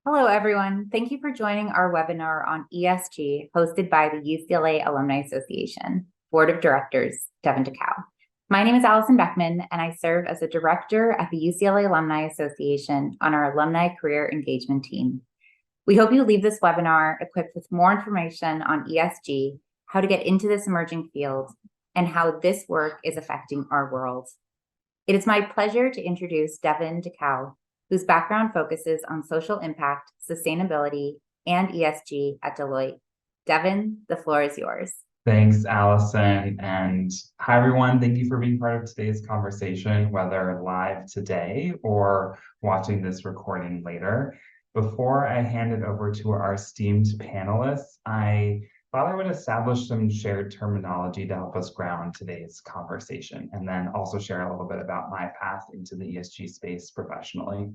Hello, everyone. Thank you for joining our webinar on ESG hosted by the UCLA Alumni Association, Board of Directors, Devin DeCow. My name is Allison Beckman, and I serve as a director at the UCLA Alumni Association on our Alumni Career Engagement team. We hope you leave this webinar equipped with more information on ESG, how to get into this emerging field, and how this work is affecting our world. It is my pleasure to introduce Devin DeCow, whose background focuses on social impact, sustainability, and ESG at Deloitte. Devin, the floor is yours. Thanks, Allison. And hi, everyone. Thank you for being part of today's conversation, whether live today or watching this recording later. Before I hand it over to our esteemed panelists, I thought I would establish some shared terminology to help us ground today's conversation, and then also share a little bit about my path into the ESG space professionally.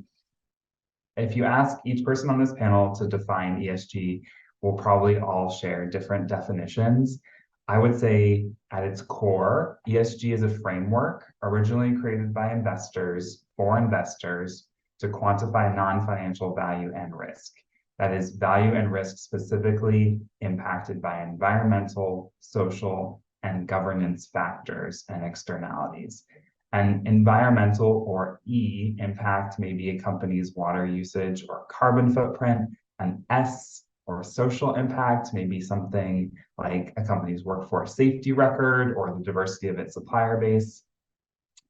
If you ask each person on this panel to define ESG, we'll probably all share different definitions. I would say at its core, ESG is a framework originally created by investors for investors to quantify non-financial value and risk. That is, value and risk specifically impacted by environmental, social, and governance factors and externalities. An environmental, or E, impact may be a company's water usage or carbon footprint. An S, or social impact, may be something like a company's workforce safety record or the diversity of its supplier base.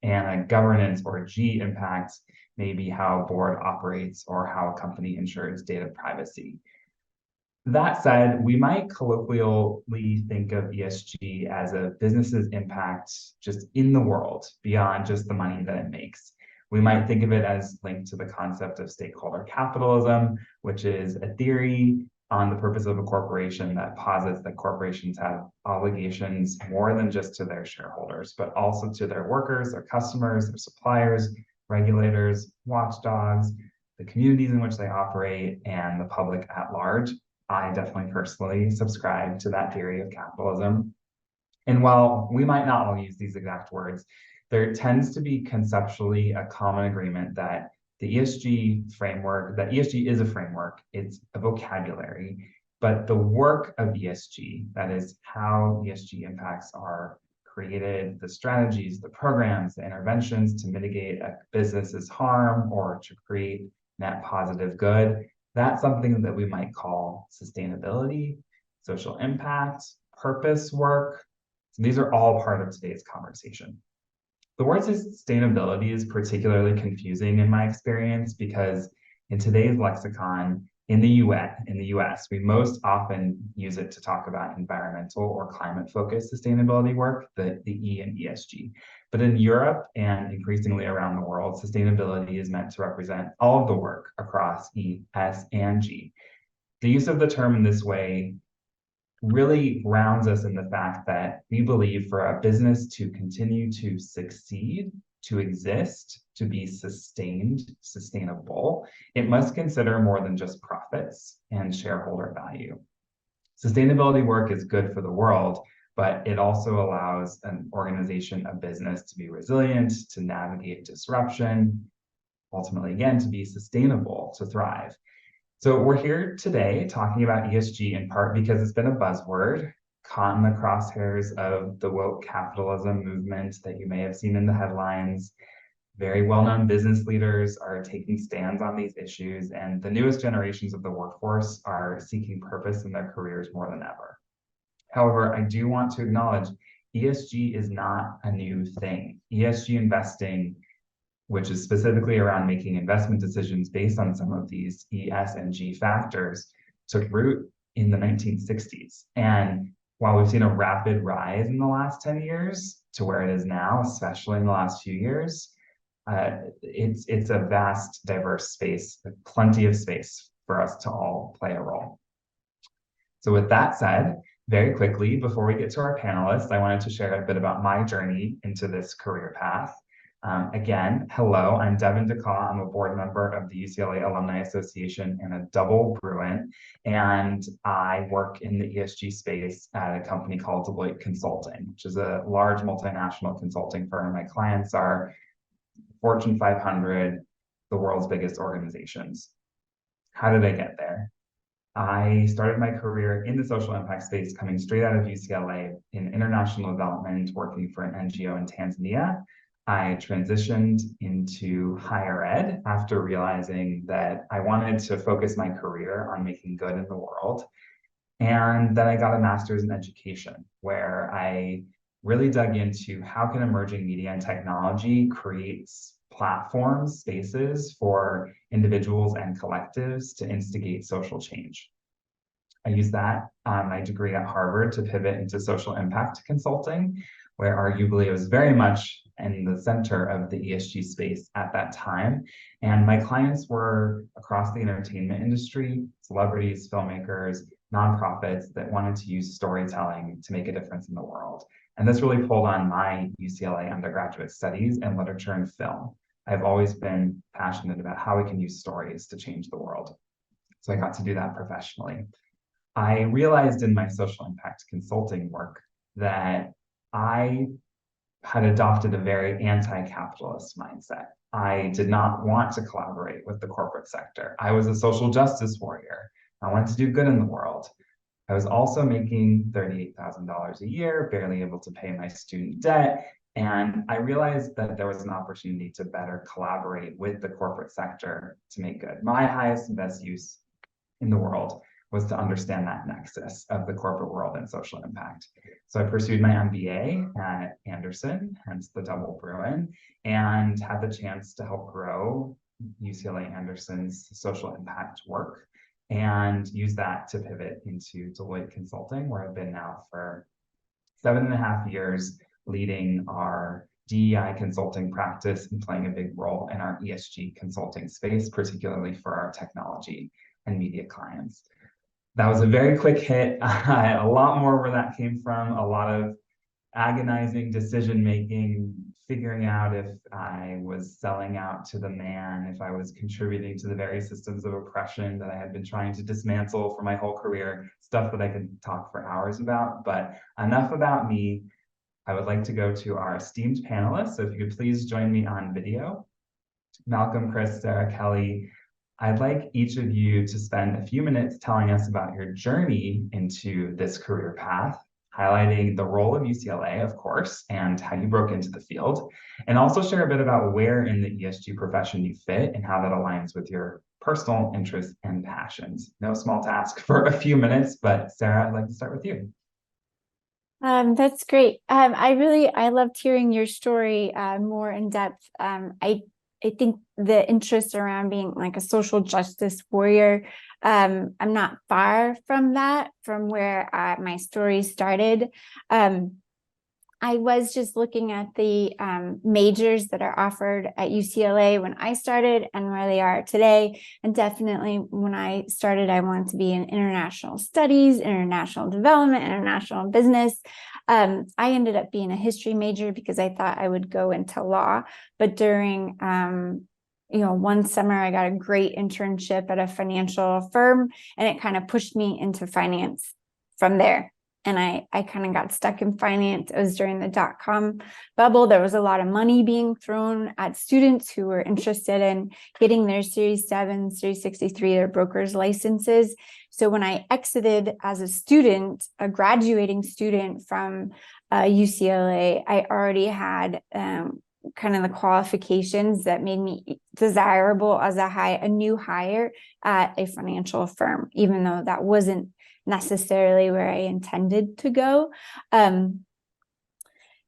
And a governance, or G, impact may be how a board operates or how a company ensures data privacy. That said, we might colloquially think of ESG as a business's impact just in the world, beyond just the money that it makes. We might think of it as linked to the concept of stakeholder capitalism, which is a theory on the purpose of a corporation that posits that corporations have obligations more than just to their shareholders, but also to their workers, their customers, their suppliers, regulators, watchdogs, the communities in which they operate, and the public at large. I definitely personally subscribe to that theory of capitalism. And while we might not all use these exact words, there tends to be conceptually a common agreement that the ESG framework, that ESG is a framework, it's a vocabulary, but the work of ESG, that is how ESG impacts are created, the strategies, the programs, the interventions to mitigate a business's harm or to create net positive good, that's something that we might call sustainability, social impact, purpose work. So these are all part of today's conversation. The word sustainability is particularly confusing in my experience because in today's lexicon, in the US, we most often use it to talk about environmental or climate-focused sustainability work, the E in ESG. But in Europe and increasingly around the world, sustainability is meant to represent all of the work across E, S, and G. The use of the term in this way really grounds us in the fact that we believe for a business to continue to succeed, to exist, to be sustained, sustainable, it must consider more than just profits and shareholder value. Sustainability work is good for the world, but it also allows an organization, a business, to be resilient, to navigate disruption, ultimately, again, to be sustainable, to thrive. So we're here today talking about ESG in part because it's been a buzzword caught in the crosshairs of the woke capitalism movement that you may have seen in the headlines. Very well-known business leaders are taking stands on these issues, and the newest generations of the workforce are seeking purpose in their careers more than ever. However, I do want to acknowledge ESG is not a new thing. ESG investing, which is specifically around making investment decisions based on some of these E, S, and G factors, took root in the 1960s. And while we've seen a rapid rise in the last 10 years to where it is now, especially in the last few years, it's a vast, diverse space, plenty of space for us to all play a role. So with that said, very quickly, before we get to our panelists, I wanted to share a bit about my journey into this career path. Again, hello, I'm Devin DeCaw. I'm a board member of the UCLA Alumni Association and a double Bruin, and I work in the ESG space at a company called Deloitte Consulting, which is a large multinational consulting firm. My clients are Fortune 500, the world's biggest organizations. How did I get there? I started my career in the social impact space coming straight out of UCLA in international development, working for an NGO in Tanzania. I transitioned into higher ed after realizing that I wanted to focus my career on making good in the world. And then I got a master's in education, where I really dug into how can emerging media and technology create platforms, spaces for individuals and collectives to instigate social change. I used that my degree at Harvard to pivot into social impact consulting, where arguably it was very much in the center of the ESG space at that time. And my clients were across the entertainment industry, celebrities, filmmakers, nonprofits that wanted to use storytelling to make a difference in the world. And this really pulled on my UCLA undergraduate studies in literature and film. I've always been passionate about how we can use stories to change the world. So I got to do that professionally. I realized in my social impact consulting work that I had adopted a very anti-capitalist mindset. I did not want to collaborate with the corporate sector. I was a social justice warrior. I wanted to do good in the world. I was also making $38,000 a year, barely able to pay my student debt. And I realized that there was an opportunity to better collaborate with the corporate sector to make good. My highest and best use in the world was to understand that nexus of the corporate world and social impact. So I pursued my MBA at Anderson, hence the double Bruin, and had the chance to help grow UCLA Anderson's social impact work and use that to pivot into Deloitte Consulting, where I've been now for 7.5 years, leading our DEI consulting practice and playing a big role in our ESG consulting space, particularly for our technology and media clients. That was a very quick hit. A lot more where that came from, a lot of agonizing decision making, figuring out if I was selling out to the man, if I was contributing to the very systems of oppression that I had been trying to dismantle for my whole career, stuff that I could talk for hours about. But enough about me. I would like to go to our esteemed panelists. So if you could please join me on video. Malcolm, Chris, Sarah, Kelly, I'd like each of you to spend a few minutes telling us about your journey into this career path, highlighting the role of UCLA, of course, and how you broke into the field, and also share a bit about where in the ESG profession you fit and how that aligns with your personal interests and passions. No small task for a few minutes, but Sarah, I'd like to start with you. That's great. I loved hearing your story more in depth. I think the interest around being like a social justice warrior, I'm not far from that, from where my story started. I was just looking at the majors that are offered at UCLA when I started and where they are today. And definitely when I started, I wanted to be in international studies, international development, international business. I ended up being a history major because I thought I would go into law. But during one summer, I got a great internship at a financial firm, and it kind of pushed me into finance from there. And I kind of got stuck in finance. It was during the dot-com bubble. There was a lot of money being thrown at students who were interested in getting their Series 7, Series 63, their broker's licenses. So when I exited as a student, a graduating student from UCLA, I already had kind of the qualifications that made me desirable as a new hire at a financial firm, even though that wasn't necessarily where I intended to go.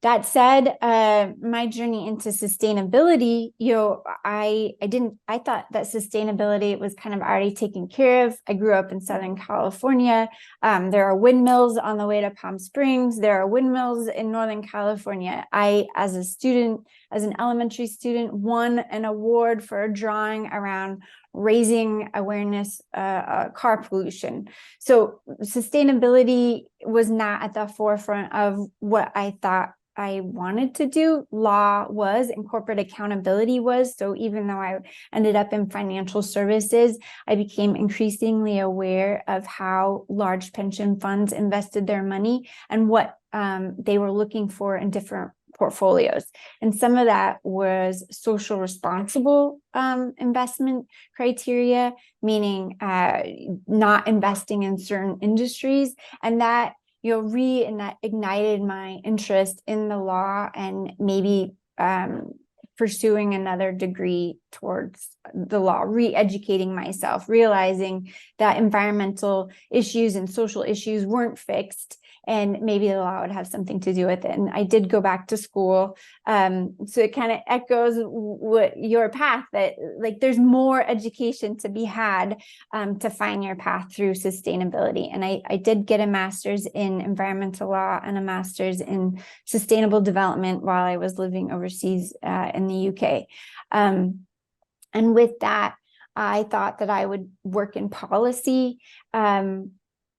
That said, my journey into sustainability, I thought that sustainability was kind of already taken care of. I grew up in Southern California. There are windmills on the way to Palm Springs. There are windmills in Northern California. I, as an elementary student, won an award for a drawing around raising awareness car pollution. So sustainability was not at the forefront of what I thought I wanted to do. Law was, and corporate accountability was. So even though I ended up in financial services, I became increasingly aware of how large pension funds invested their money and what they were looking for in different portfolios. And some of that was social responsible investment criteria, meaning not investing in certain industries. And that, reignited my interest in the law and maybe pursuing another degree towards the law, re-educating myself, realizing that environmental issues and social issues weren't fixed, and maybe the law would have something to do with it. And I did go back to school. So it kind of echoes what your path, that like there's more education to be had to find your path through sustainability. And I did get a master's in environmental law and a master's in sustainable development while I was living overseas in the UK. And with that, I thought that I would work in policy.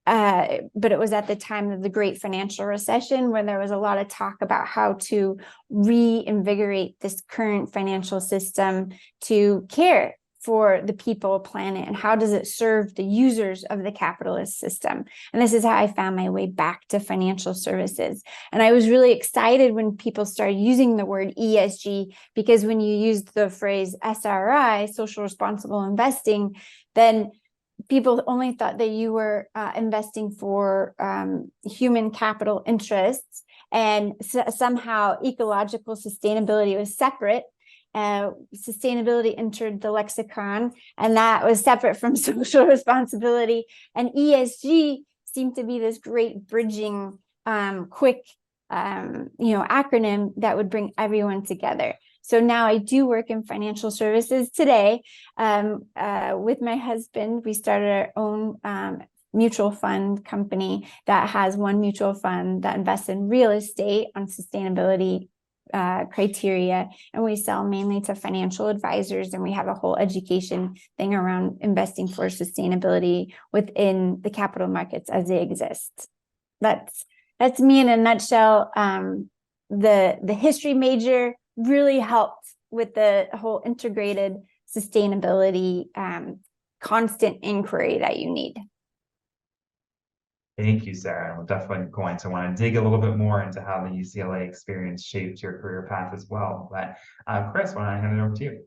But it was at the time of the great financial recession, where there was a lot of talk about how to reinvigorate this current financial system to care for the people, planet, and how does it serve the users of the capitalist system. And this is how I found my way back to financial services. And I was really excited when people started using the word ESG, because when you used the phrase SRI, social responsible investing, then people only thought that you were investing for human capital interests, and somehow ecological sustainability was separate. Sustainability entered the lexicon, and that was separate from social responsibility. And ESG seemed to be this great bridging, quick, acronym that would bring everyone together. So now I do work in financial services today. With my husband, we started our own mutual fund company that has one mutual fund that invests in real estate on sustainability criteria. And we sell mainly to financial advisors, and we have a whole education thing around investing for sustainability within the capital markets as they exist. That's me in a nutshell. The history major really helped with the whole integrated sustainability constant inquiry that you need. Thank you, Sarah. We're definitely going to want to dig a little bit more into how the UCLA experience shaped your career path as well. But Chris, why don't I hand it over to you?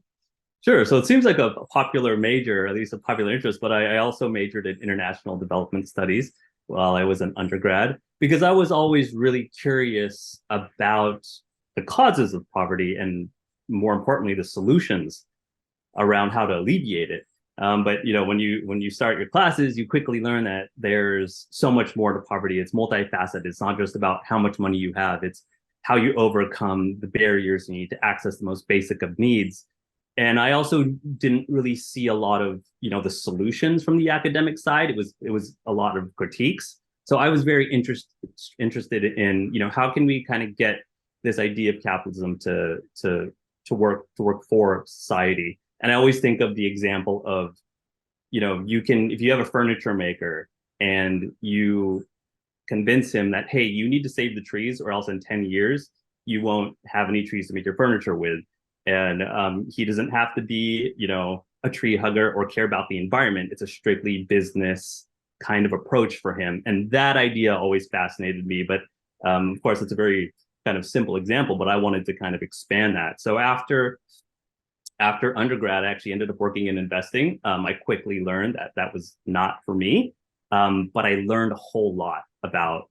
Sure. So it seems like a popular major, at least a popular interest, but I also majored in international development studies while I was an undergrad, because I was always really curious about the causes of poverty, and more importantly, the solutions around how to alleviate it. But when you start your classes, you quickly learn that there's so much more to poverty. It's multifaceted. It's not just about how much money you have. It's how you overcome the barriers you need to access the most basic of needs. And I also didn't really see a lot of the solutions from the academic side. It was a lot of critiques. So I was very interested in how can we kind of get this idea of capitalism to work for society. And I always think of the example of, you can, if you have a furniture maker and you convince him that, hey, you need to save the trees or else in 10 years, you won't have any trees to make your furniture with. And he doesn't have to be, a tree hugger or care about the environment. It's a strictly business kind of approach for him. And that idea always fascinated me. But of course, it's a very kind of simple example, but I wanted to kind of expand that. So after undergrad, I actually ended up working in investing. I quickly learned that was not for me, but I learned a whole lot about,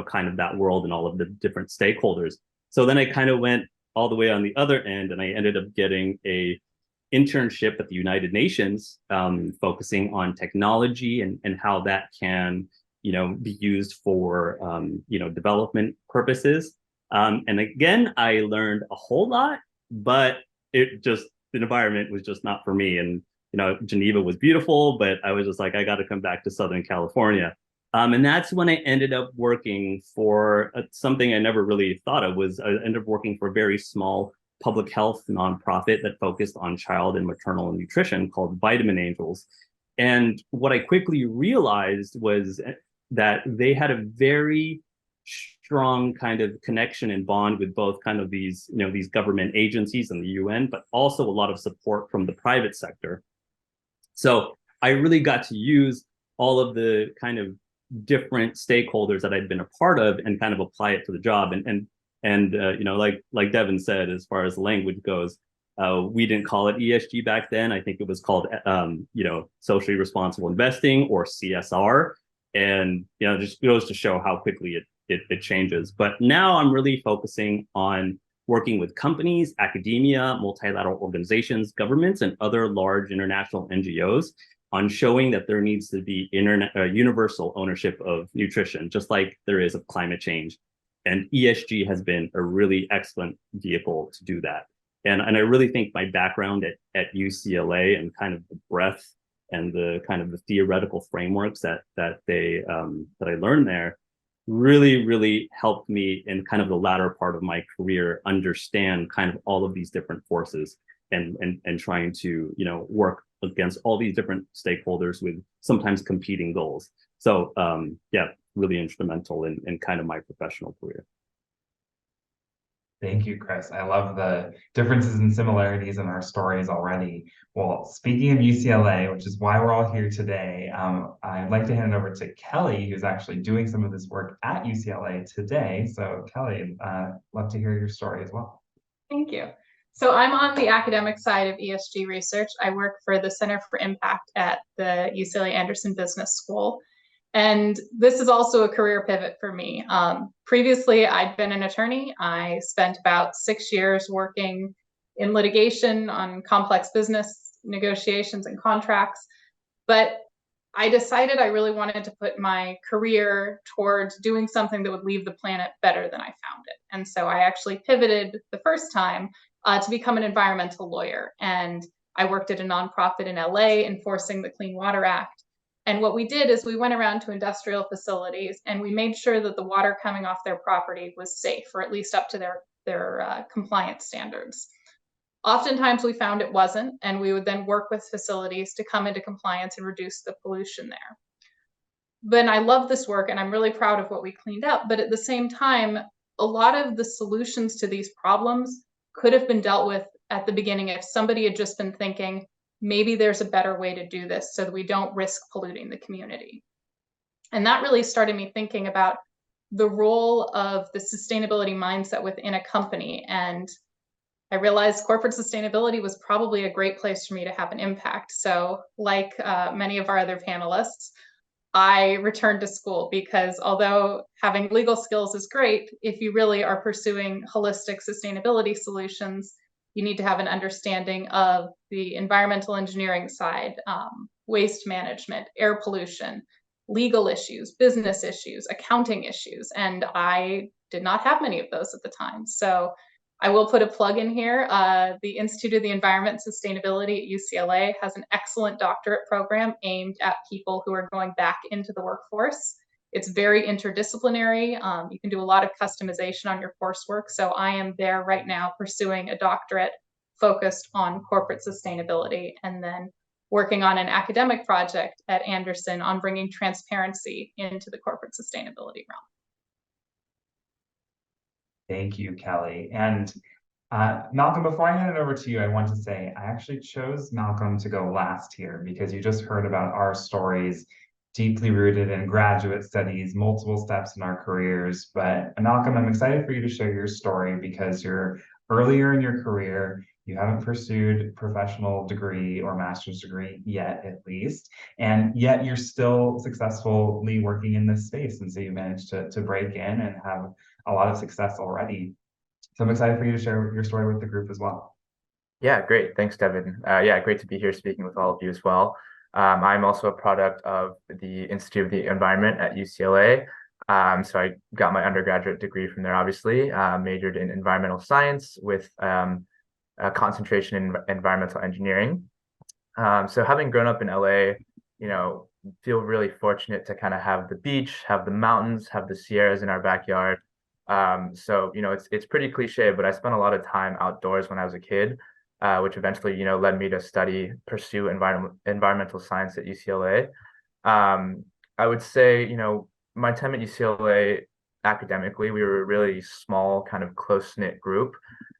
kind of that world and all of the different stakeholders. So then I kind of went all the way on the other end, and I ended up getting a internship at the United Nations, focusing on technology and how that can, be used for, development purposes. And again, I learned a whole lot, but the environment was just not for me. And, Geneva was beautiful, but I was just like, I got to come back to Southern California. And that's when I ended up working for something I never really thought of. I ended up working for a very small public health nonprofit that focused on child and maternal nutrition called Vitamin Angels. And what I quickly realized was that they had a very strong kind of connection and bond with both kind of these government agencies and the UN, but also a lot of support from the private sector. So I really got to use all of the kind of different stakeholders that I'd been a part of and kind of apply it to the job. And And like Devin said, as far as language goes, we didn't call it ESG back then. I think it was called socially responsible investing, or CSR. And just goes to show how quickly it changes. But now I'm really focusing on working with companies, academia, multilateral organizations, governments, and other large international NGOs on showing that there needs to be universal ownership of nutrition, just like there is of climate change. And ESG has been a really excellent vehicle to do that. And I really think my background at UCLA and kind of the breadth and the kind of the theoretical frameworks that I learned there really helped me in kind of the latter part of my career understand kind of all of these different forces and trying to work against all these different stakeholders with sometimes competing goals. So yeah, really instrumental in kind of my professional career. Thank you, Chris. I love the differences and similarities in our stories already. Well, speaking of UCLA, which is why we're all here today, I'd like to hand it over to Kelly, who's actually doing some of this work at UCLA today. So Kelly, love to hear your story as well. Thank you. So I'm on the academic side of ESG research. I work for the Center for Impact at the UCLA Anderson Business School. And this is also a career pivot for me. Previously, I'd been an attorney. I spent about 6 years working in litigation on complex business negotiations and contracts. But I decided I really wanted to put my career towards doing something that would leave the planet better than I found it. And so I actually pivoted the first time to become an environmental lawyer. And I worked at a nonprofit in LA enforcing the Clean Water Act. And what we did is we went around to industrial facilities and we made sure that the water coming off their property was safe, or at least up to their compliance standards. Oftentimes we found it wasn't, and we would then work with facilities to come into compliance and reduce the pollution there. But I love this work and I'm really proud of what we cleaned up. But at the same time, a lot of the solutions to these problems could have been dealt with at the beginning if somebody had just been thinking, maybe there's a better way to do this so that we don't risk polluting the community. And that really started me thinking about the role of the sustainability mindset within a company. And I realized corporate sustainability was probably a great place for me to have an impact. So like many of our other panelists, I returned to school because although having legal skills is great, if you really are pursuing holistic sustainability solutions, you need to have an understanding of the environmental engineering side, waste management, air pollution, legal issues, business issues, accounting issues. And I did not have many of those at the time. So I will put a plug in here. The Institute of the Environment and Sustainability at UCLA has an excellent doctorate program aimed at people who are going back into the workforce. It's very interdisciplinary. You can do a lot of customization on your coursework. So I am there right now pursuing a doctorate focused on corporate sustainability, and then working on an academic project at Anderson on bringing transparency into the corporate sustainability realm. Thank you, Kelly. And Malcolm, before I hand it over to you, I want to say I actually chose Malcolm to go last here because you just heard about our stories deeply rooted in graduate studies, multiple steps in our careers. But Malcolm, I'm excited for you to share your story because you're earlier in your career. You haven't pursued professional degree or master's degree yet, at least, and yet you're still successfully working in this space. And so you managed to break in and have a lot of success already. So I'm excited for you to share your story with the group as well. Yeah, great. Thanks, Devin. Yeah, great to be here speaking with all of you as well. I'm also a product of the Institute of the Environment at UCLA. So I got my undergraduate degree from there, obviously, majored in environmental science with a concentration in environmental engineering. So having grown up in LA, feel really fortunate to kind of have the beach, have the mountains, have the Sierras in our backyard. So, it's pretty cliche, but I spent a lot of time outdoors when I was a kid, which eventually, led me to pursue environmental science at UCLA. I would say, my time at UCLA academically, we were a really small, kind of close-knit group.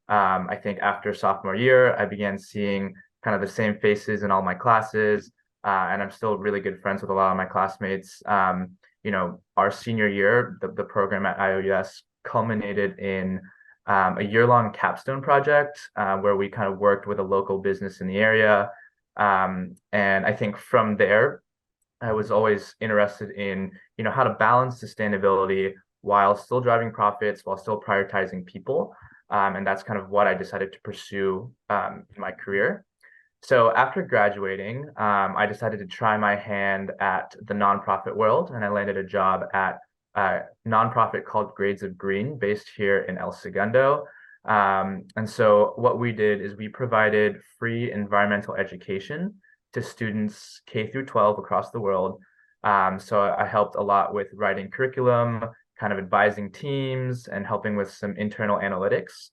I think after sophomore year, I began seeing kind of the same faces in all my classes, and I'm still really good friends with a lot of my classmates. Our senior year, the program at IOUS culminated in a year-long capstone project where we kind of worked with a local business in the area. And I think from there, I was always interested in, how to balance sustainability while still driving profits, while still prioritizing people. And that's kind of what I decided to pursue in my career. So after graduating, I decided to try my hand at the nonprofit world, and I landed a job at a nonprofit called Grades of Green, based here in El Segundo. And so what we did is we provided free environmental education to students K through 12 across the world. So I helped a lot with writing curriculum, kind of advising teams, and helping with some internal analytics.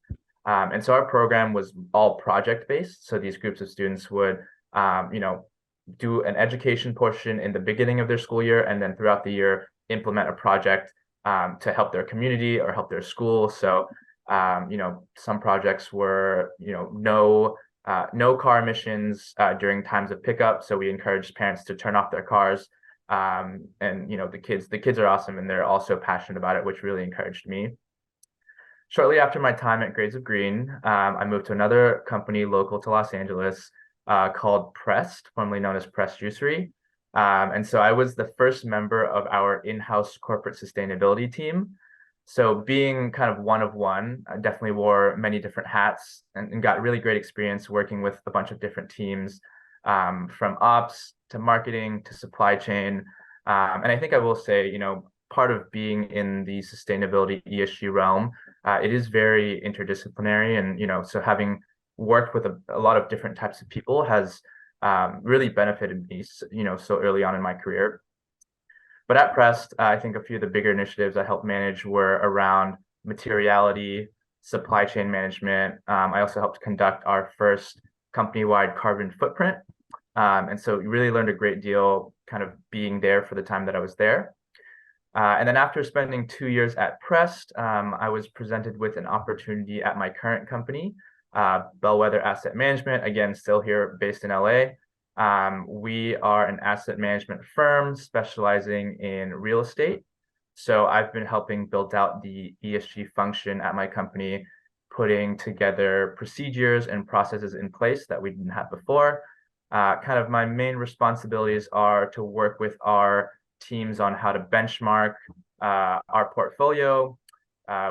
And so our program was all project-based. So these groups of students would, do an education portion in the beginning of their school year, and then throughout the year, implement a project to help their community or help their school. So, some projects were, no car emissions during times of pickup. So we encouraged parents to turn off their cars. And, the kids are awesome, and they're also passionate about it, which really encouraged me. Shortly after my time at Grades of Green, I moved to another company local to Los Angeles called Pressed, formerly known as Pressed Juicery. And so I was the first member of our in-house corporate sustainability team. So being kind of one of one, I definitely wore many different hats and got really great experience working with a bunch of different teams, from ops to marketing to supply chain. And I think I will say, part of being in the sustainability ESG realm, it is very interdisciplinary. And, so having worked with a lot of different types of people has really benefited me, so early on in my career. But at Pressed, I think a few of the bigger initiatives I helped manage were around materiality, supply chain management. I also helped conduct our first company-wide carbon footprint. And so we really learned a great deal kind of being there for the time that I was there. And then after spending 2 years at Pressed, I was presented with an opportunity at my current company, Bellwether Asset Management, again, still here based in LA. We are an asset management firm specializing in real estate. So I've been helping build out the ESG function at my company, putting together procedures and processes in place that we didn't have before. Kind of my main responsibilities are to work with our teams on how to benchmark our portfolio.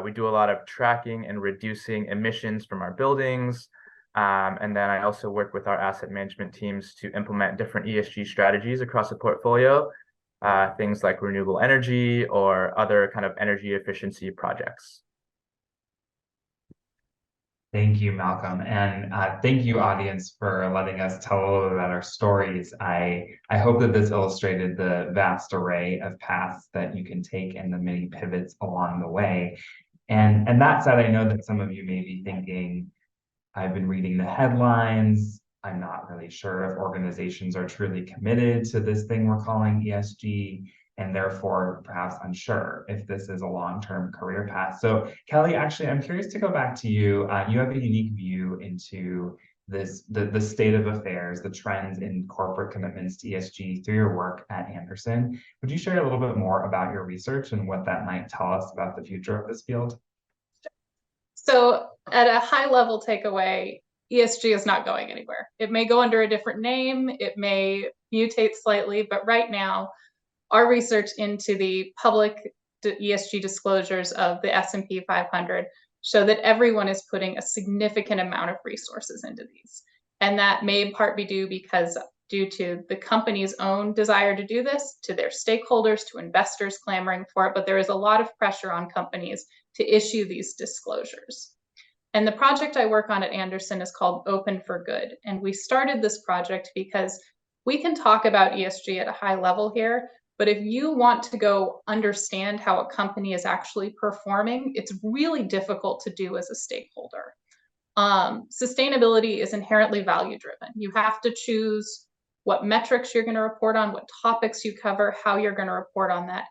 We do a lot of tracking and reducing emissions from our buildings. And then I also work with our asset management teams to implement different ESG strategies across the portfolio, things like renewable energy or other kind of energy efficiency projects. Thank you, Malcolm. And thank you, audience, for letting us tell a little bit about our stories. I hope that this illustrated the vast array of paths that you can take and the many pivots along the way. And that said, I know that some of you may be thinking, I've been reading the headlines. I'm not really sure if organizations are truly committed to this thing we're calling ESG, and therefore perhaps unsure if this is a long-term career path. So Kelly, actually, I'm curious to go back to you. You have a unique view into the state of affairs, the trends in corporate commitments to ESG through your work at Anderson. Would you share a little bit more about your research and what that might tell us about the future of this field? So at a high level takeaway, ESG is not going anywhere. It may go under a different name, it may mutate slightly, but right now, our research into the public ESG disclosures of the S&P 500 show that everyone is putting a significant amount of resources into these. And that may in part be due to the company's own desire to do this, to their stakeholders, to investors clamoring for it, but there is a lot of pressure on companies to issue these disclosures. And the project I work on at Anderson is called Open for Good. And we started this project because we can talk about ESG at a high level here, but if you want to go understand how a company is actually performing, it's really difficult to do as a stakeholder. Sustainability is inherently value driven. You have to choose what metrics you're going to report on, what topics you cover, how you're going to report on that.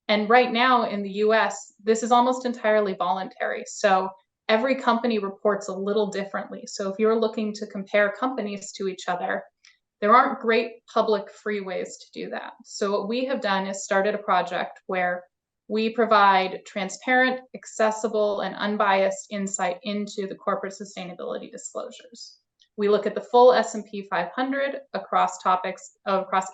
And right now in the US, this is almost entirely voluntary. So every company reports a little differently. So if you're looking to compare companies to each other, there aren't great public free ways to do that. So what we have done is started a project where We provide transparent, accessible, and unbiased insight into the corporate sustainability disclosures. We look at the full S&P 500 across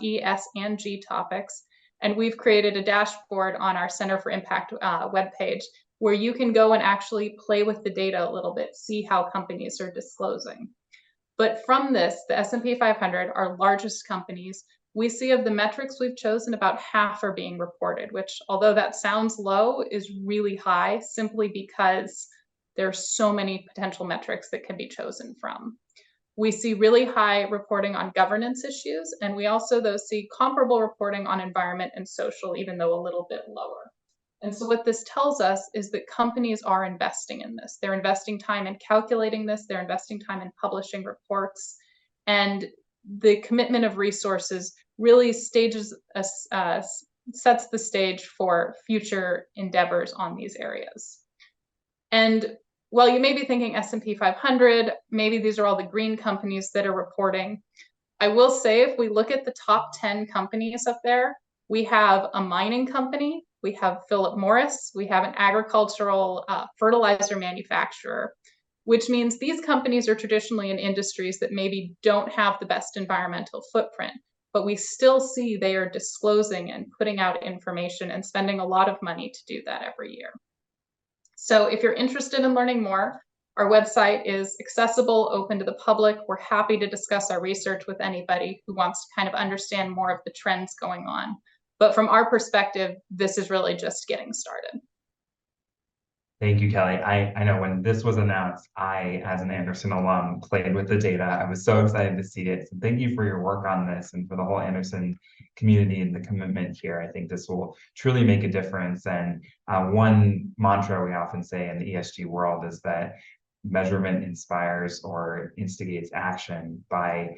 E, S, and G topics, and we've created a dashboard on our Center for Impact webpage where you can go and actually play with the data a little bit, see how companies are disclosing. But from this, the S&P 500, our largest companies, we see of the metrics we've chosen, about half are being reported, which, although that sounds low, is really high simply because there's so many potential metrics that can be chosen from. We see really high reporting on governance issues, and we also, though, see comparable reporting on environment and social, even though a little bit lower. And so what this tells us is that companies are investing in this. They're investing time in calculating this. They're investing time in publishing reports. And the commitment of resources really sets the stage for future endeavors on these areas. And while you may be thinking S&P 500, maybe these are all the green companies that are reporting, I will say if we look at the top 10 companies up there, we have a mining company, we have Philip Morris, we have an agricultural fertilizer manufacturer, which means these companies are traditionally in industries that maybe don't have the best environmental footprint, but we still see they are disclosing and putting out information and spending a lot of money to do that every year. So if you're interested in learning more, our website is accessible, open to the public. We're happy to discuss our research with anybody who wants to kind of understand more of the trends going on. But from our perspective, this is really just getting started. Thank you, Kelly. I know when this was announced, I, as an Anderson alum, played with the data. I was so excited to see it. So thank you for your work on this and for the whole Anderson community and the commitment here. I think this will truly make a difference. And one mantra we often say in the ESG world is that measurement inspires or instigates action by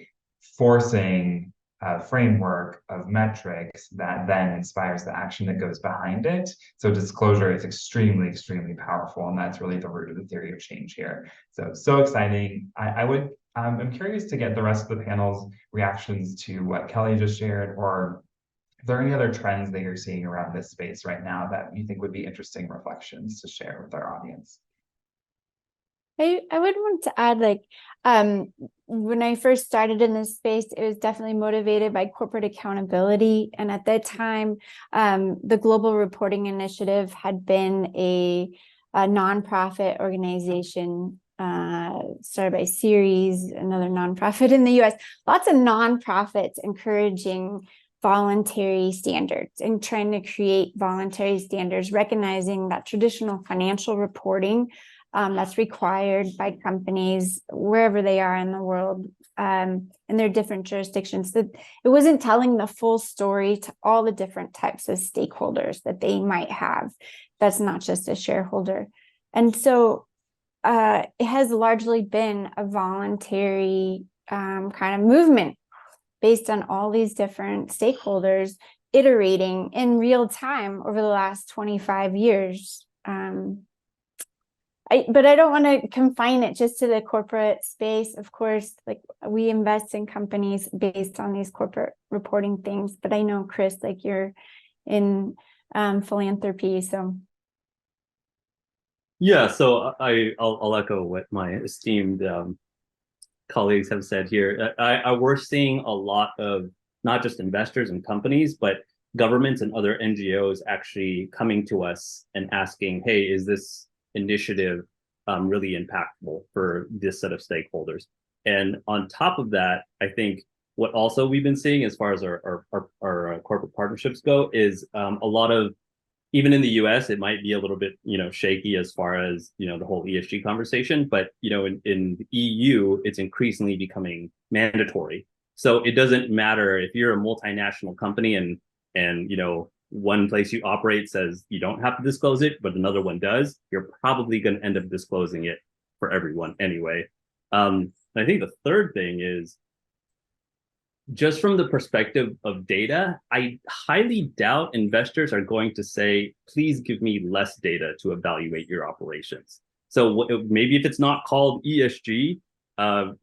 forcing a framework of metrics that then inspires the action that goes behind it. So disclosure is extremely, extremely powerful, and that's really the root of the theory of change here. So exciting. I'm curious to get the rest of the panel's reactions to what Kelly just shared, or if there are any other trends that you're seeing around this space right now that you think would be interesting reflections to share with our audience. I would want to add, when I first started in this space, it was definitely motivated by corporate accountability. And at that time, the Global Reporting Initiative had been a nonprofit organization started by Ceres, another nonprofit in the US. Lots of nonprofits encouraging voluntary standards and trying to create voluntary standards, recognizing that traditional financial reporting that's required by companies wherever they are in the world, in their different jurisdictions, that it wasn't telling the full story to all the different types of stakeholders that they might have. That's not just a shareholder. And so it has largely been a voluntary kind of movement based on all these different stakeholders iterating in real time over the last 25 years. But I don't want to confine it just to the corporate space. Of course, we invest in companies based on these corporate reporting things. But I know, Chris, you're in philanthropy, so. Yeah, so I'll echo what my esteemed colleagues have said here. We're seeing a lot of not just investors and companies, but governments and other NGOs actually coming to us and asking, hey, is this initiative really impactful for this set of stakeholders? And on top of that, I think what also we've been seeing as far as our corporate partnerships go is a lot of, even in the US, it might be a little bit, shaky as far as, the whole ESG conversation, but, in the EU, it's increasingly becoming mandatory. So it doesn't matter if you're a multinational company and one place you operate says you don't have to disclose it, but another one does, you're probably going to end up disclosing it for everyone anyway. I think the third thing is, just from the perspective of data, I highly doubt investors are going to say, please give me less data to evaluate your operations. So maybe if it's not called ESG,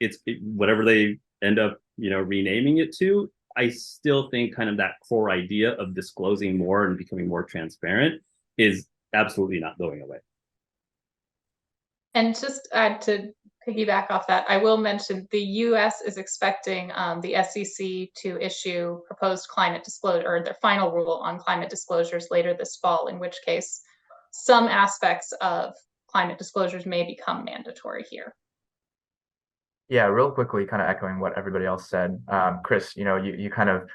it's whatever they end up, renaming it to. I still think kind of that core idea of disclosing more and becoming more transparent is absolutely not going away. And just to piggyback off that, I will mention the US is expecting the SEC to issue proposed climate disclosure, or their final rule on climate disclosures later this fall, in which case some aspects of climate disclosures may become mandatory here. Yeah, real quickly, kind of echoing what everybody else said. Chris, you kind of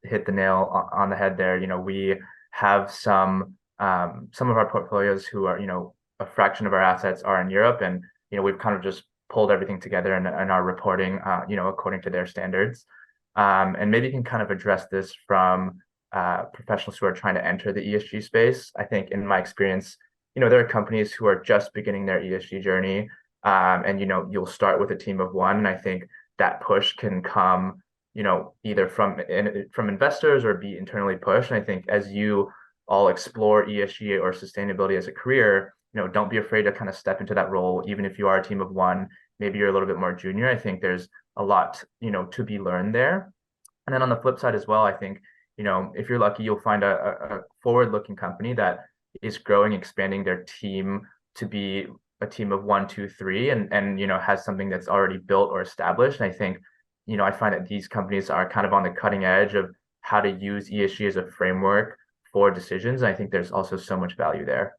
hit the nail on the head there. We have some of our portfolios who are, a fraction of our assets are in Europe, and we've kind of just pulled everything together and are reporting, according to their standards. And maybe you can kind of address this from professionals who are trying to enter the ESG space. I think in my experience, there are companies who are just beginning their ESG journey. And you'll start with a team of one, and I think that push can come, either from investors or be internally pushed. And I think as you all explore ESG or sustainability as a career, don't be afraid to kind of step into that role, even if you are a team of one. Maybe you're a little bit more junior. I think there's a lot, to be learned there. And then on the flip side as well, I think, if you're lucky, you'll find a forward-looking company that is growing, expanding their team to be a team of 1, 2, 3, and has something that's already built or established. And I think, I find that these companies are kind of on the cutting edge of how to use ESG as a framework for decisions. And I think there's also so much value there.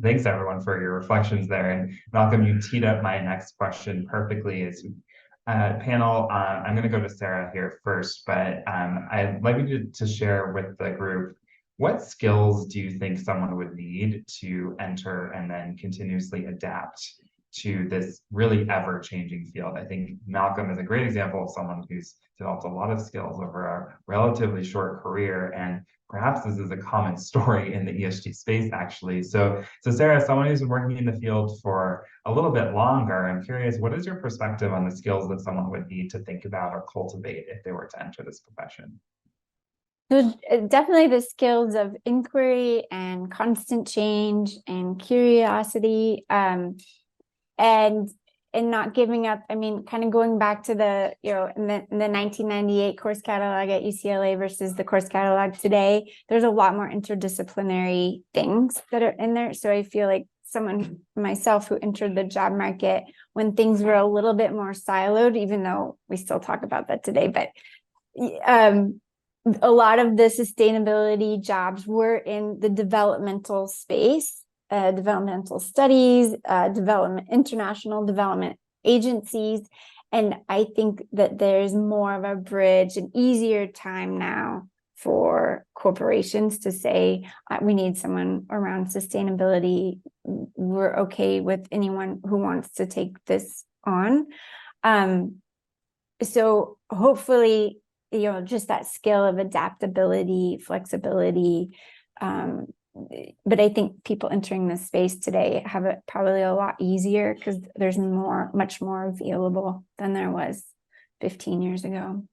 Thanks everyone for your reflections there. And Malcolm, you teed up my next question perfectly. Is panel, I'm going to go to Sarah here first, but I'd like you to share with the group, what skills do you think someone would need to enter and then continuously adapt to this really ever-changing field? I think Malcolm is a great example of someone who's developed a lot of skills over a relatively short career, and perhaps this is a common story in the ESG space, actually. So Sarah, someone who's been working in the field for a little bit longer, I'm curious, what is your perspective on the skills that someone would need to think about or cultivate if they were to enter this profession? So definitely the skills of inquiry and constant change and curiosity, and not giving up. I mean, kind of going back to the, in the 1998 course catalog at UCLA versus the course catalog today, there's a lot more interdisciplinary things that are in there. So I feel like someone, myself, who entered the job market when things were a little bit more siloed, even though we still talk about that today, but a lot of the sustainability jobs were in the developmental space, developmental studies, international development agencies. And I think that there's more of a bridge, an easier time now for corporations to say, we need someone around sustainability. We're okay with anyone who wants to take this on. So hopefully, just that skill of adaptability, flexibility. But I think people entering this space today have it probably a lot easier because there's much more available than there was 15 years ago.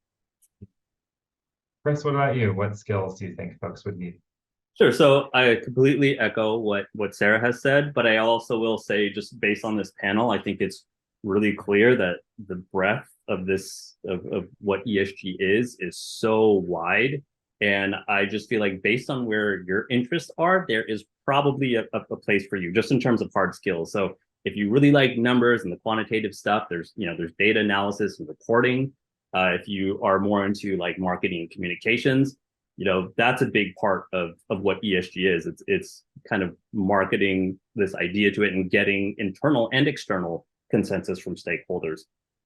Chris, what about you? What skills do you think folks would need? Sure. So I completely echo what Sarah has said, but I also will say, just based on this panel, I think it's really clear that the breadth of this of what ESG is so wide. And I just feel like based on where your interests are, there is probably a place for you just in terms of hard skills. So if you really like numbers and the quantitative stuff, there's data analysis and reporting. If you are more into like marketing and communications, that's a big part of what ESG is. It's kind of marketing this idea to it and getting internal and external consensus from stakeholders.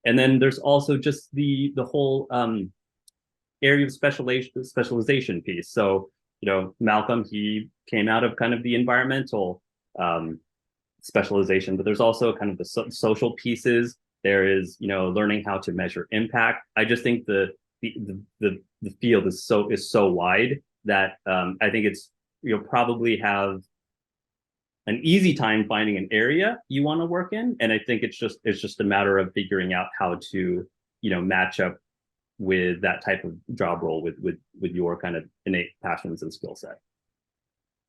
And then there's also just the whole area of specialization piece. So, Malcolm, he came out of kind of the environmental specialization, but there's also kind of the social pieces. There is, learning how to measure impact. I just think the field is so wide that I think you'll probably have an easy time finding an area you want to work in. And I think it's just a matter of figuring out how to, match up with that type of job role with your kind of innate passions and skill set.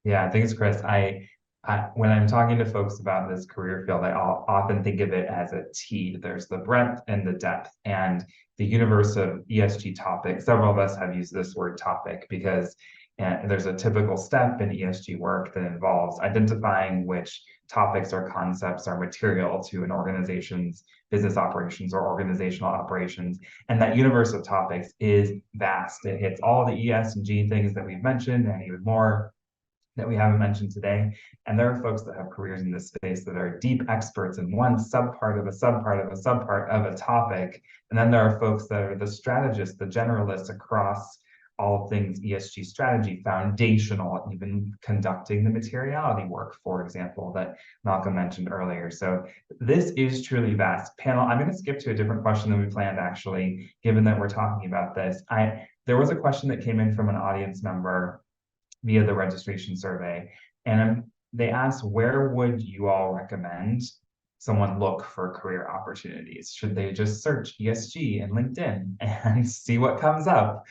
Yeah, thanks, Chris. When I'm talking to folks about this career field, I often think of it as a T. There's the breadth and the depth, and the universe of ESG topics. Several of us have used this word topic because And there's a typical step in ESG work that involves identifying which topics or concepts are material to an organization's business operations or organizational operations. And that universe of topics is vast. It hits all the ESG things that we've mentioned and even more that we haven't mentioned today. And there are folks that have careers in this space that are deep experts in one subpart of a subpart of a subpart of a topic. And then there are folks that are the strategists, the generalists across all things ESG strategy, foundational, even conducting the materiality work, for example, that Malcolm mentioned earlier. So this is truly vast. Panel, I'm going to skip to a different question than we planned, actually, given that we're talking about this. There was a question that came in from an audience member via the registration survey. And they asked, where would you all recommend someone look for career opportunities? Should they just search ESG in LinkedIn and see what comes up?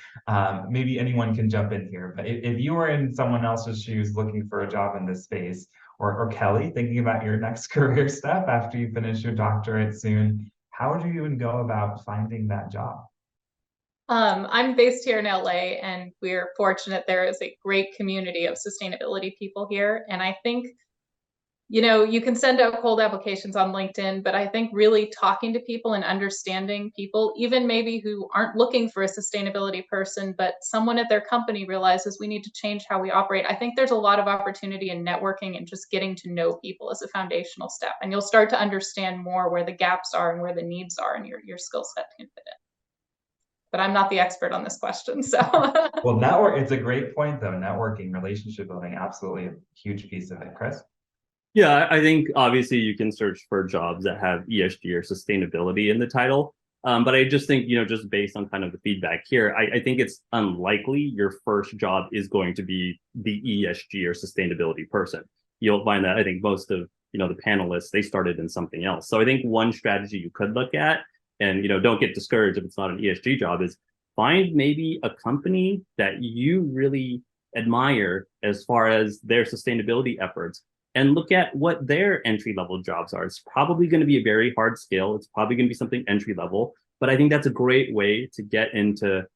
Maybe anyone can jump in here, but if you were in someone else's shoes looking for a job in this space, or Kelly, thinking about your next career step after you finish your doctorate soon, how would you even go about finding that job? I'm based here in LA, and we're fortunate there is a great community of sustainability people here. And I think, you can send out cold applications on LinkedIn, but I think really talking to people and understanding people, even maybe who aren't looking for a sustainability person, but someone at their company realizes we need to change how we operate. I think there's a lot of opportunity in networking and just getting to know people as a foundational step. And you'll start to understand more where the gaps are and where the needs are, and your skill set can fit in. But I'm not the expert on this question, so. Well, it's a great point though. Networking, relationship building, absolutely a huge piece of it. Chris? Yeah, I think obviously you can search for jobs that have ESG or sustainability in the title. But I just think, just based on kind of the feedback here, I think it's unlikely your first job is going to be the ESG or sustainability person. You'll find that I think most of, the panelists, they started in something else. So I think one strategy you could look at, and, don't get discouraged if it's not an ESG job, is find maybe a company that you really admire as far as their sustainability efforts, and look at what their entry-level jobs are. It's probably going to be a very hard skill. It's probably going to be something entry-level, but I think that's a great way to get into,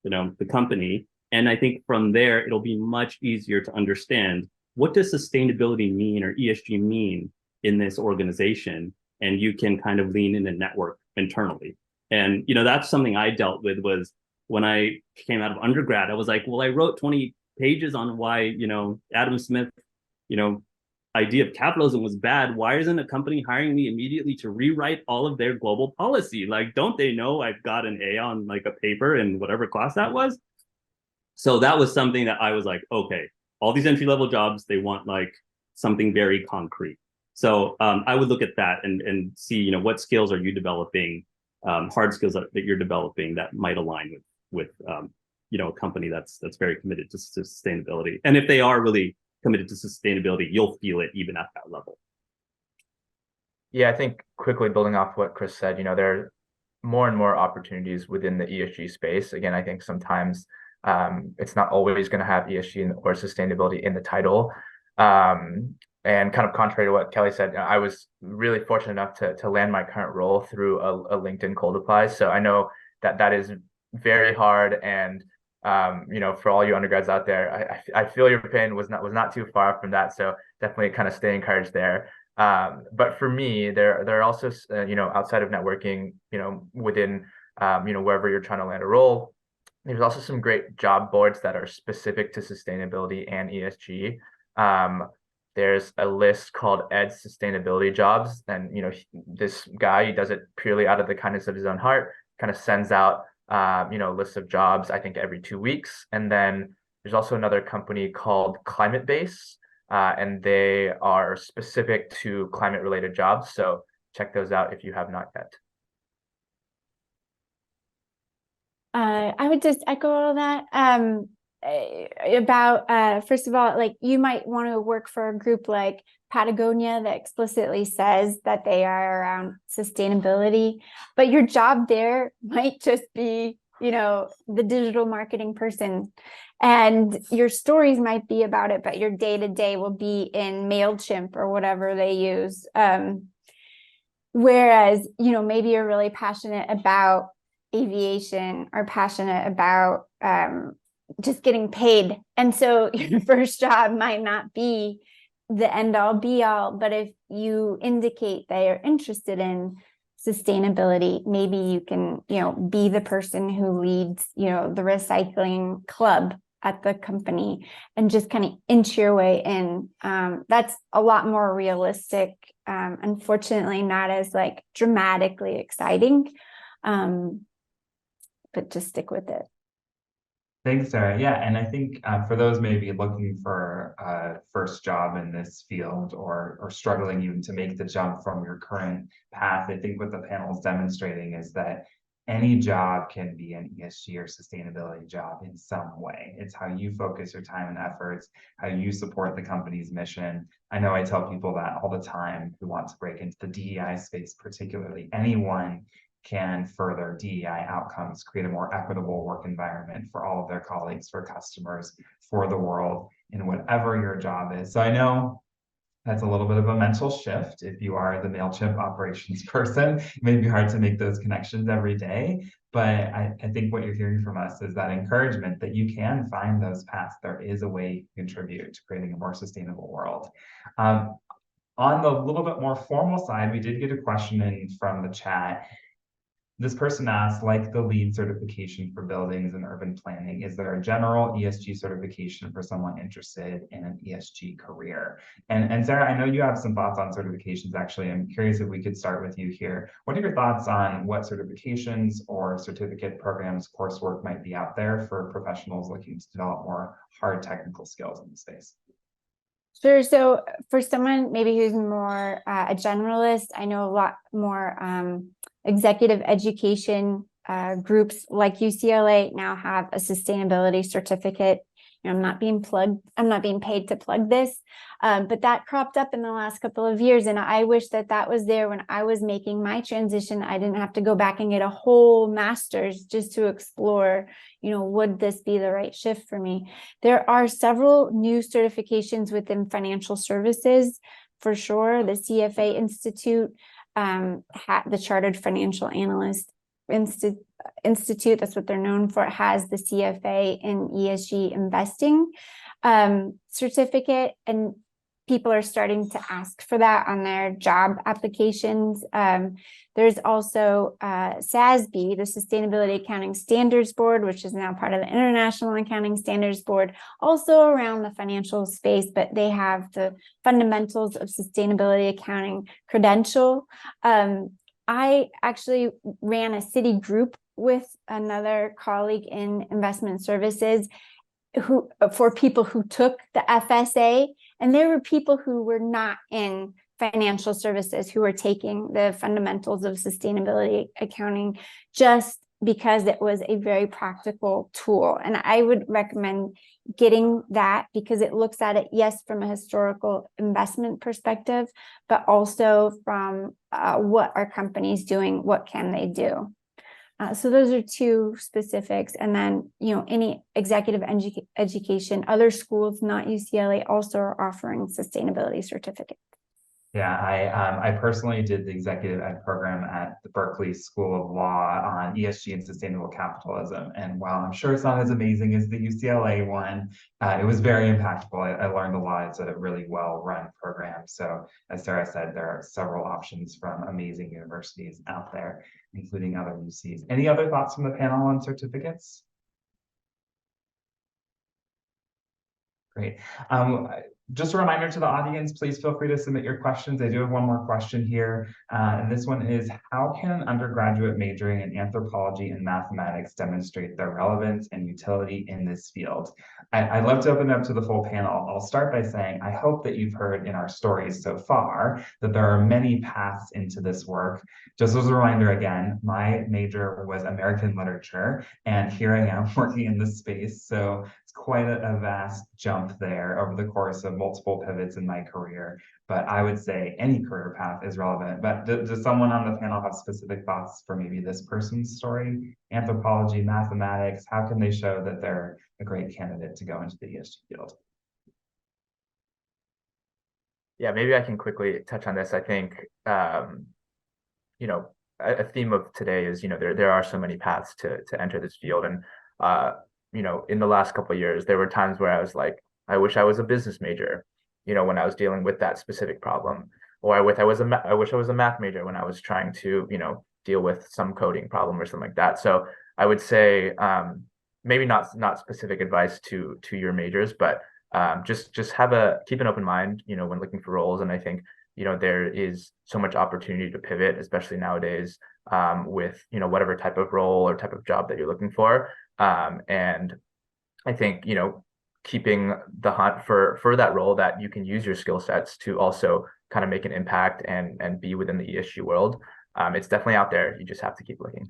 the company. And I think from there, it'll be much easier to understand, what does sustainability mean or ESG mean in this organization? And you can kind of lean in and network internally. And, that's something I dealt with was when I came out of undergrad. I was like, well, I wrote 20 pages on why, Adam Smith, idea of capitalism was bad. Why isn't a company hiring me immediately to rewrite all of their global policy? Like, don't they know I've got an A on like a paper in whatever class that was? So that was something that I was like, okay, all these entry-level jobs, they want like something very concrete. So I would look at that and see, what skills are you developing, hard skills that you're developing that might align with a company that's very committed to sustainability. And if they are really committed to sustainability, you'll feel it even at that level. Yeah, I think quickly building off what Chris said, there are more and more opportunities within the ESG space. Again, I think sometimes it's not always going to have ESG or sustainability in the title. And kind of contrary to what Kelly said, I was really fortunate enough to land my current role through a LinkedIn cold apply. So I know that is very hard. And for all you undergrads out there, I feel your pain was not too far from that. So definitely kind of stay encouraged there. But for me, there are also, outside of networking, within, wherever you're trying to land a role, there's also some great job boards that are specific to sustainability and ESG. There's a list called Ed Sustainability Jobs. And, this guy, he does it purely out of the kindness of his own heart, kind of sends out lists of jobs, I think every 2 weeks. And then there's also another company called Climate Base, and they are specific to climate related jobs. So check those out if you have not yet. I would just echo all that about first of all, like you might want to work for a group like Patagonia that explicitly says that they are around sustainability, but your job there might just be, the digital marketing person, and your stories might be about it, but your day-to-day will be in MailChimp or whatever they use. Whereas, maybe you're really passionate about aviation or passionate about just getting paid. And so your first job might not be the end all be all, but if you indicate that you're interested in sustainability, maybe you can, be the person who leads, the recycling club at the company and just kind of inch your way in. That's a lot more realistic. Unfortunately, not as like dramatically exciting, but just stick with it. Thanks, Sarah. Yeah, and I think for those maybe looking for a first job in this field or struggling even to make the jump from your current path, I think what the panel is demonstrating is that any job can be an ESG or sustainability job in some way. It's how you focus your time and efforts, how you support the company's mission. I know I tell people that all the time who want to break into the DEI space, particularly. Anyone can further DEI outcomes, create a more equitable work environment for all of their colleagues, for customers, for the world, in whatever your job is. So I know that's a little bit of a mental shift. If you are the MailChimp operations person, it may be hard to make those connections every day. But I think what you're hearing from us is that encouragement that you can find those paths. There is a way to contribute to creating a more sustainable world. On the little bit more formal side, we did get a question in from the chat. This person asked, like the LEED certification for buildings and urban planning, is there a general ESG certification for someone interested in an ESG career? And Sarah, I know you have some thoughts on certifications, actually. I'm curious if we could start with you here. What are your thoughts on what certifications or certificate programs, coursework might be out there for professionals looking to develop more hard technical skills in the space? Sure. So for someone maybe who's more a generalist, I know a lot more executive education groups like UCLA now have a sustainability certificate. I'm not being paid to plug this, but that cropped up in the last couple of years. And I wish that was there when I was making my transition. I didn't have to go back and get a whole master's just to explore, would this be the right shift for me? There are several new certifications within financial services, for sure. The CFA Institute, the Chartered Financial Analyst Institute, that's what they're known for, has the CFA in ESG investing certificate, and people are starting to ask for that on their job applications. There's also SASB, the Sustainability Accounting Standards Board, which is now part of the International Accounting Standards Board, also around the financial space, but they have the Fundamentals of Sustainability Accounting credential. I actually ran a city group with another colleague in investment services for people who took the FSA, and there were people who were not in financial services who were taking the Fundamentals of Sustainability Accounting just because it was a very practical tool. And I would recommend getting that because it looks at it, yes, from a historical investment perspective, but also from what are companies doing, what can they do? So those are two specifics. And then, any executive education, other schools, not UCLA, also are offering sustainability certificates. Yeah, I personally did the executive ed program at the Berkeley School of Law on ESG and sustainable capitalism. And while I'm sure it's not as amazing as the UCLA one, it was very impactful. I learned a lot. It's a really well-run program. So as Sarah said, there are several options from amazing universities out there, including other UCs. Any other thoughts from the panel on certificates? Great. Just a reminder to the audience, please feel free to submit your questions. I do have one more question here. And this one is, how can an undergraduate majoring in anthropology and mathematics demonstrate their relevance and utility in this field? I'd love to open it up to the full panel. I'll start by saying, I hope that you've heard in our stories so far that there are many paths into this work. Just as a reminder again, my major was American literature, and here I am working in this space. So it's quite a vast jump there over the course of multiple pivots in my career. But I would say any career path is relevant. But does someone on the panel have specific thoughts for maybe this person's story? Anthropology, mathematics, how can they show that they're a great candidate to go into the ESG field? Yeah, maybe I can quickly touch on this. I think, a theme of today is, there are so many paths to enter this field. And in the last couple of years, there were times where I was like, I wish I was a business major, when I was dealing with that specific problem, or I wish I was a math major when I was trying to, deal with some coding problem or something like that. So I would say, maybe not specific advice to your majors, but just keep an open mind, when looking for roles. And I think, there is so much opportunity to pivot, especially nowadays, with, whatever type of role or type of job that you're looking for. And I think, keeping the hunt for that role that you can use your skill sets to also kind of make an impact and be within the ESG world. It's definitely out there. You just have to keep looking.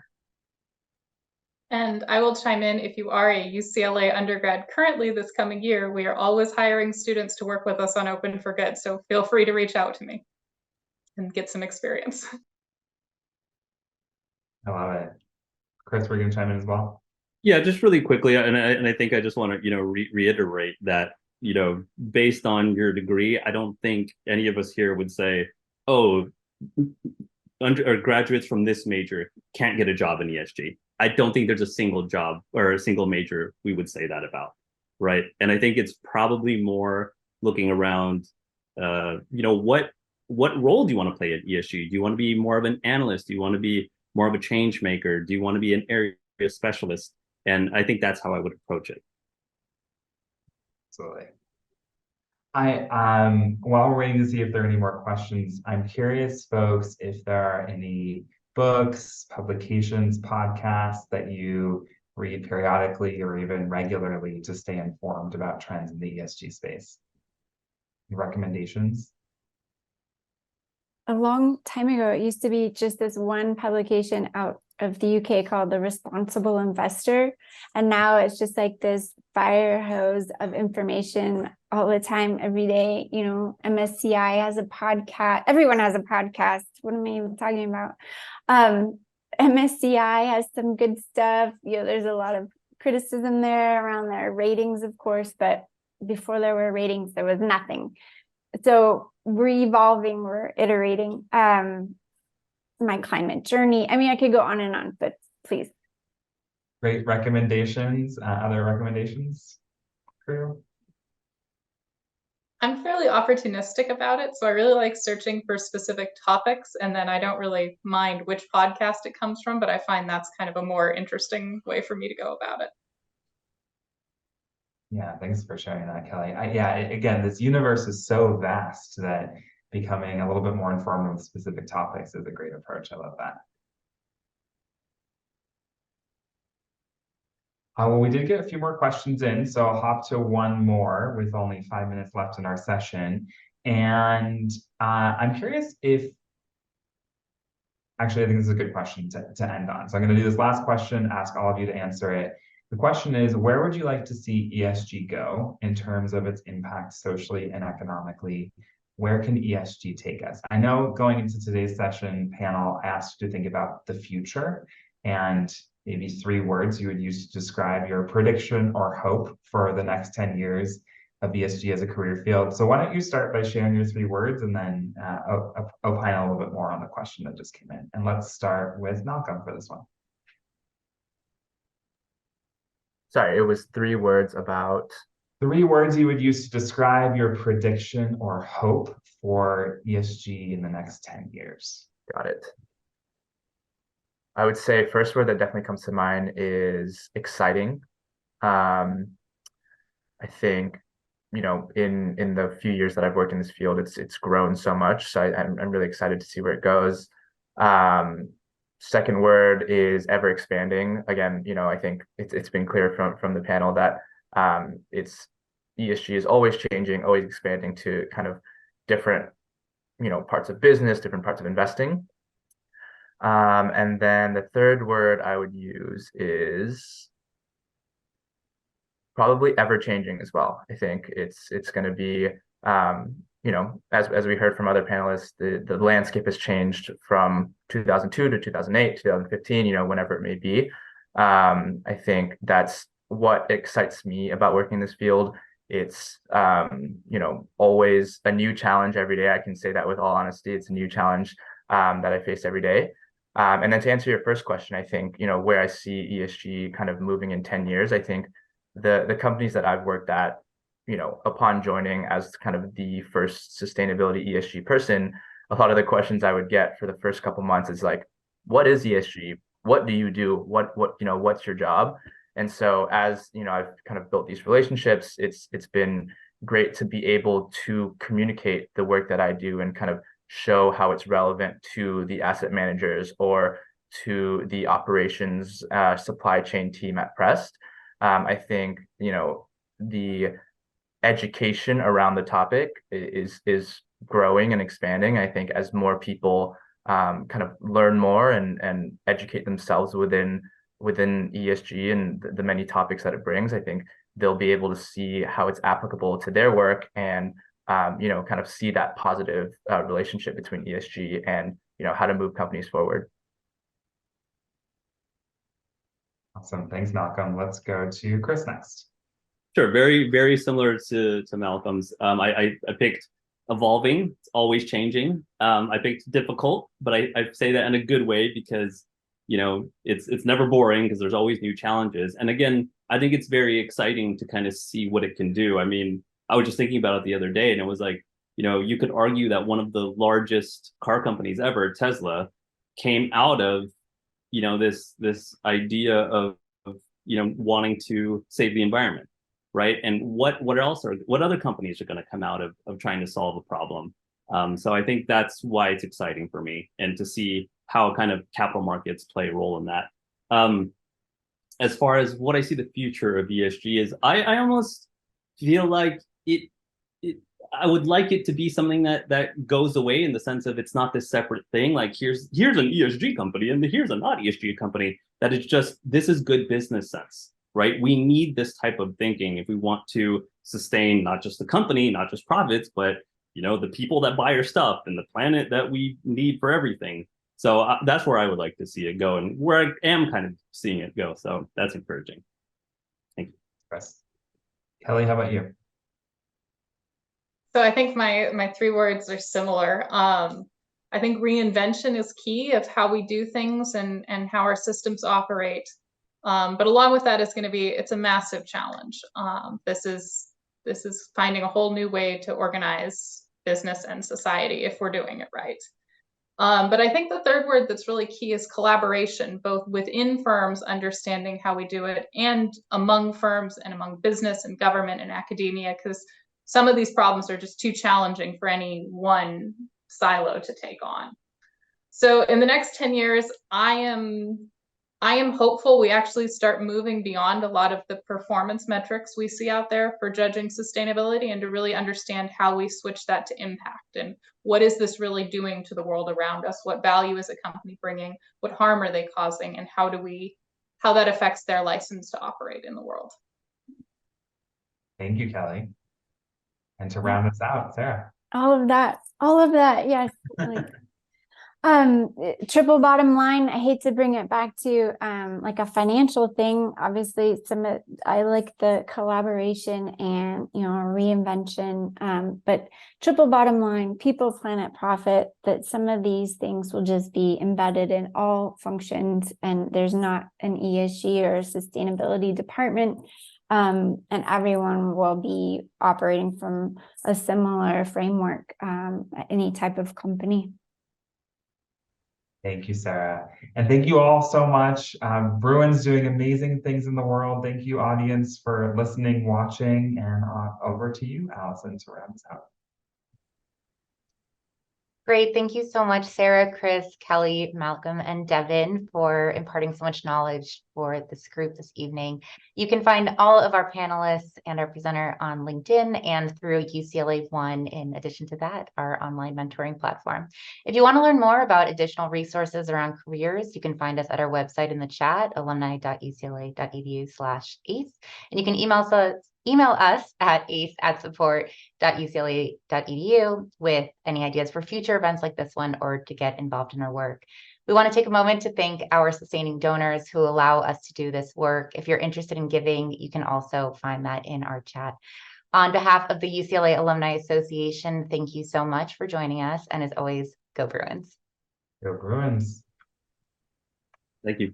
And I will chime in, if you are a UCLA undergrad currently this coming year, we are always hiring students to work with us on Open for Good. So feel free to reach out to me and get some experience. I love it. Chris, we're going to chime in as well. Yeah, just really quickly, and I think I just want to reiterate that based on your degree, I don't think any of us here would say, oh, graduates from this major can't get a job in ESG. I don't think there's a single job or a single major we would say that about, right? And I think it's probably more looking around, what role do you want to play at ESG? Do you want to be more of an analyst? Do you want to be more of a change maker? Do you want to be an area specialist? And I think that's how I would approach it. Absolutely. While we're waiting to see if there are any more questions, I'm curious, folks, if there are any books, publications, podcasts that you read periodically or even regularly to stay informed about trends in the ESG space. Any recommendations? A long time ago, it used to be just this one publication out of the UK called The Responsible Investor. And now it's just like this fire hose of information all the time, every day. MSCI has a podcast. Everyone has a podcast. What am I even talking about? MSCI has some good stuff. There's a lot of criticism there around their ratings, of course, but before there were ratings, there was nothing. So we're evolving, we're iterating. My climate journey. I mean, I could go on and on, but please. Great recommendations. Other recommendations for you? I'm fairly opportunistic about it. So I really like searching for specific topics, and then I don't really mind which podcast it comes from, but I find that's kind of a more interesting way for me to go about it. Yeah, thanks for sharing that, Kelly. Again, this universe is so vast that becoming a little bit more informed with specific topics is a great approach. I love that. Well, we did get a few more questions in, so I'll hop to one more with only 5 minutes left in our session. And I'm curious if, actually, I think this is a good question to end on. So I'm going to do this last question, ask all of you to answer it. The question is, where would you like to see ESG go in terms of its impact socially and economically? Where can ESG take us? I know going into today's session panel, I asked you to think about the future and maybe 3 words you would use to describe your prediction or hope for the next 10 years of ESG as a career field. So why don't you start by sharing your 3 words and then opine a little bit more on the question that just came in. And let's start with Malcolm for this one. Sorry, it was 3 words about 3 words you would use to describe your prediction or hope for ESG in the next 10 years. Got it. I would say first word that definitely comes to mind is exciting. I think, in the few years that I've worked in this field, it's grown so much. So I'm really excited to see where it goes. Second word is ever expanding. Again, I think it's been clear from the panel that ESG is always changing, always expanding to kind of different, parts of business, different parts of investing. And then the third word I would use is probably ever changing as well. I think it's going to be, as we heard from other panelists, the landscape has changed from 2002 to 2008, 2015, whenever it may be. I think that's what excites me about working in this field. It's, always a new challenge every day. I can say that with all honesty. It's a new challenge that I face every day. And then to answer your first question, I think, where I see ESG kind of moving in 10 years, I think the companies that I've worked at, upon joining as kind of the first sustainability ESG person, a lot of the questions I would get for the first couple months is like, what is ESG? What do you do? What's your job? And so as I've kind of built these relationships, it's been great to be able to communicate the work that I do and kind of show how it's relevant to the asset managers or to the operations supply chain team at Prest. I think the education around the topic is growing and expanding. I think as more people kind of learn more and educate themselves within ESG and the many topics that it brings, I think they'll be able to see how it's applicable to their work and kind of see that positive relationship between ESG and how to move companies forward. Awesome. Thanks, Malcolm. Let's go to Chris next. Sure, very, very similar to Malcolm's. I picked evolving, it's always changing. I picked difficult, but I say that in a good way because it's never boring because there's always new challenges. And again, I think it's very exciting to kind of see what it can do. I mean, I was just thinking about it the other day, and it was like, you could argue that one of the largest car companies ever, Tesla, came out of this idea of wanting to save the environment, right? And what other companies are going to come out of trying to solve a problem? So I think that's why it's exciting for me, and to see how kind of capital markets play a role in that. As far as what I see the future of ESG is, I almost feel like I would like it to be something that goes away, in the sense of it's not this separate thing. Like here's an ESG company and here's a not ESG company. That it's just, this is good business sense, right? We need this type of thinking if we want to sustain not just the company, not just profits, but the people that buy our stuff and the planet that we need for everything. So that's where I would like to see it go, and where I am kind of seeing it go. So that's encouraging. Thank you. Chris. Kelly, how about you? So I think my 3 words are similar. I think reinvention is key of how we do things and how our systems operate. But along with that is going to be, it's a massive challenge. This is finding a whole new way to organize business and society if we're doing it right. But I think the 3rd word that's really key is collaboration, both within firms, understanding how we do it, and among firms and among business and government and academia, because some of these problems are just too challenging for any one silo to take on. So in the next 10 years, I am hopeful we actually start moving beyond a lot of the performance metrics we see out there for judging sustainability, and to really understand how we switch that to impact, and what is this really doing to the world around us? What value is a company bringing? What harm are they causing? And how that affects their license to operate in the world. Thank you, Kelly. And to round us out, Sarah. All of that, yes. Triple bottom line, I hate to bring it back to like a financial thing. Obviously, I like the collaboration and reinvention, but triple bottom line, people, planet, profit, that some of these things will just be embedded in all functions, and there's not an ESG or a sustainability department. And everyone will be operating from a similar framework at any type of company. Thank you, Sarah. And thank you all so much. Bruin's doing amazing things in the world. Thank you, audience, for listening, watching, and over to you, Allison, to round us out. Great. Thank you so much, Sarah, Chris, Kelly, Malcolm, and Devin, for imparting so much knowledge for this group this evening. You can find all of our panelists and our presenter on LinkedIn and through UCLA One, in addition to that, our online mentoring platform. If you want to learn more about additional resources around careers, you can find us at our website in the chat, alumni.ucla.edu/ACE. And you can email us at ace@support.ucla.edu with any ideas for future events like this one, or to get involved in our work. We want to take a moment to thank our sustaining donors who allow us to do this work. If you're interested in giving, you can also find that in our chat. On behalf of the UCLA Alumni Association, thank you so much for joining us. And as always, go Bruins. Go Bruins. Thank you.